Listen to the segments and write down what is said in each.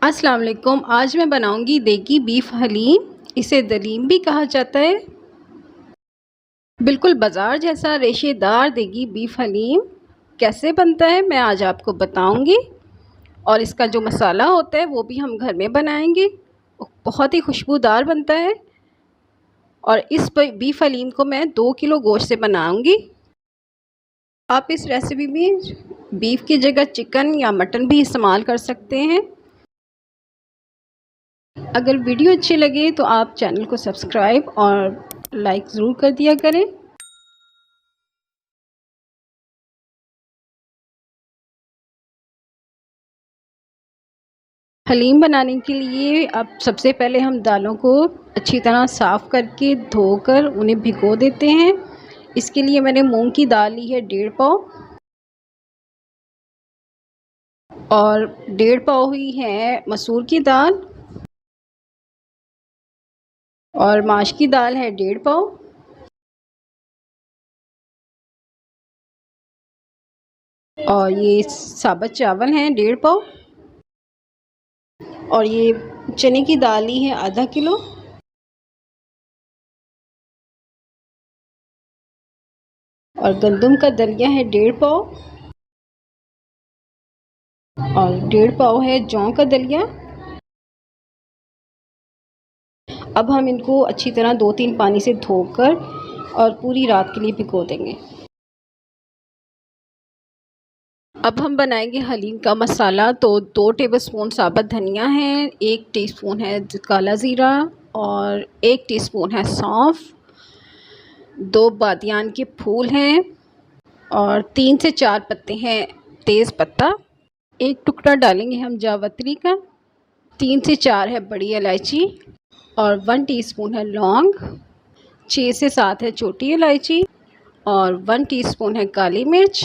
अस्सलाम वालेकुम। आज मैं बनाऊंगी देगी बीफ हलीम। इसे दलीम भी कहा जाता है। बिल्कुल बाज़ार जैसा रेशेदार देगी बीफ हलीम कैसे बनता है मैं आज आपको बताऊंगी। और इसका जो मसाला होता है वो भी हम घर में बनाएंगे। बहुत ही खुशबूदार बनता है। और इस बीफ हलीम को मैं 2 किलो गोश्त से बनाऊंगी। आप इस रेसिपी में बीफ की जगह चिकन या मटन भी इस्तेमाल कर सकते हैं। अगर वीडियो अच्छी लगे तो आप चैनल को सब्सक्राइब और लाइक ज़रूर कर दिया करें। हलीम बनाने के लिए अब सबसे पहले हम दालों को अच्छी तरह साफ़ करके धोकर उन्हें भिगो देते हैं। इसके लिए मैंने मूंग की दाल ली है 1.5 पाव और 1.5 पाव हुई है मसूर की दाल और माश की दाल है 1.5 पाव और ये साबुत चावल हैं 1.5 पाव और ये चने की दाल ली है आधा किलो और गंदम का दलिया है 1.5 पाव और 1.5 पाव है जौ का दलिया। अब हम इनको अच्छी तरह 2-3 पानी से धोकर और पूरी रात के लिए भिगो देंगे। अब हम बनाएंगे हलीम का मसाला। तो 2 टेबलस्पून साबुत धनिया है, 1 टीस्पून है काला ज़ीरा और 1 टीस्पून है सौंफ, 2 बादियान के फूल हैं और 3 से 4 पत्ते हैं तेज़ पत्ता। 1 टुकड़ा डालेंगे हम जावित्री का, 3 से 4 है बड़ी इलायची और 1 टीस्पून है लौंग, 6 से 7 है छोटी इलायची और 1 टीस्पून है काली मिर्च,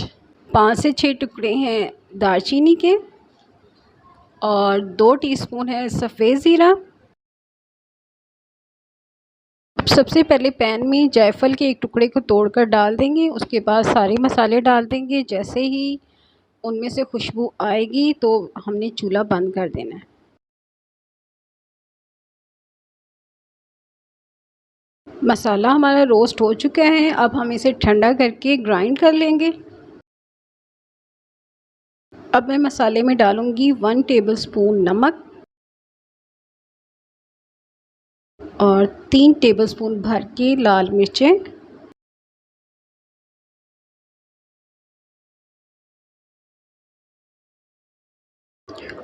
5 से 6 टुकड़े हैं दालचीनी के और 2 टीस्पून है सफ़ेद ज़ीरा। अब सबसे पहले पैन में जायफल के एक टुकड़े को तोड़कर डाल देंगे। उसके बाद सारे मसाले डाल देंगे। जैसे ही उनमें से खुशबू आएगी तो हमने चूल्हा बंद कर देना है। मसाला हमारा रोस्ट हो चुका है। अब हम इसे ठंडा करके ग्राइंड कर लेंगे। अब मैं मसाले में डालूंगी 1 टेबलस्पून नमक और 3 टेबलस्पून भर के लाल मिर्चें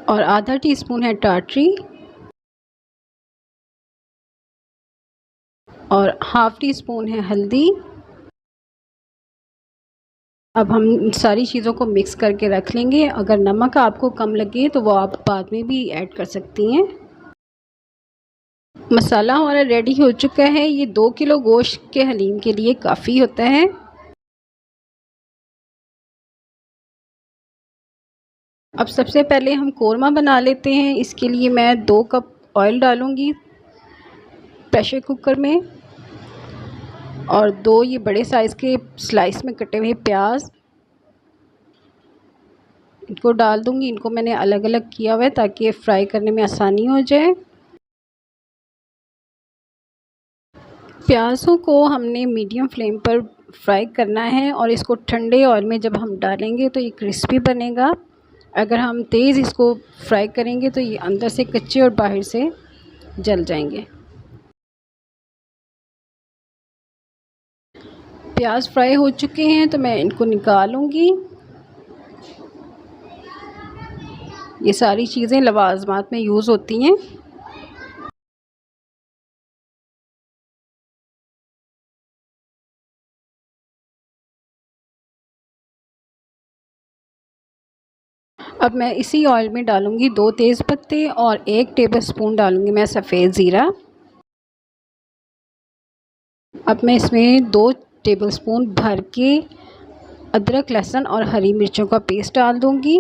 और आधा टीस्पून है टाटरी और हाफ़ टी स्पून है हल्दी। अब हम सारी चीज़ों को मिक्स करके रख लेंगे। अगर नमक आपको कम लगे तो वो आप बाद में भी ऐड कर सकती हैं। मसाला हमारा रेडी हो चुका है। ये 2 किलो गोश्त के हलीम के लिए काफ़ी होता है। अब सबसे पहले हम कोरमा बना लेते हैं। इसके लिए मैं 2 कप ऑयल डालूँगी प्रेशर कुकर में और 2 ये बड़े साइज़ के स्लाइस में कटे हुए प्याज इनको डाल दूँगी। इनको मैंने अलग अलग किया हुआ है ताकि फ्राई करने में आसानी हो जाए। प्याज़ों को हमने मीडियम फ्लेम पर फ्राई करना है और इसको ठंडे ऑयल में जब हम डालेंगे तो ये क्रिस्पी बनेगा। अगर हम तेज़ इसको फ्राई करेंगे तो ये अंदर से कच्चे और बाहर से जल जाएंगे। प्याज फ्राई हो चुके हैं तो मैं इनको निकालूंगी। ये सारी चीज़ें लवाज़मात में यूज़ होती हैं। अब मैं इसी ऑयल में डालूंगी 2 तेज़ पत्ते और 1 टेबलस्पून डालूंगी मैं सफ़ेद ज़ीरा। अब मैं इसमें 2 टेबलस्पून भर के अदरक लहसुन और हरी मिर्चों का पेस्ट डाल दूंगी।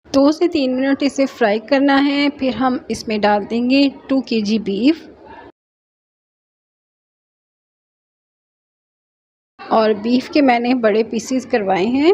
2 से 3 मिनट इसे फ्राई करना है। फिर हम इसमें डाल देंगे 2 केजी बीफ और बीफ के मैंने बड़े पीसेस करवाए हैं।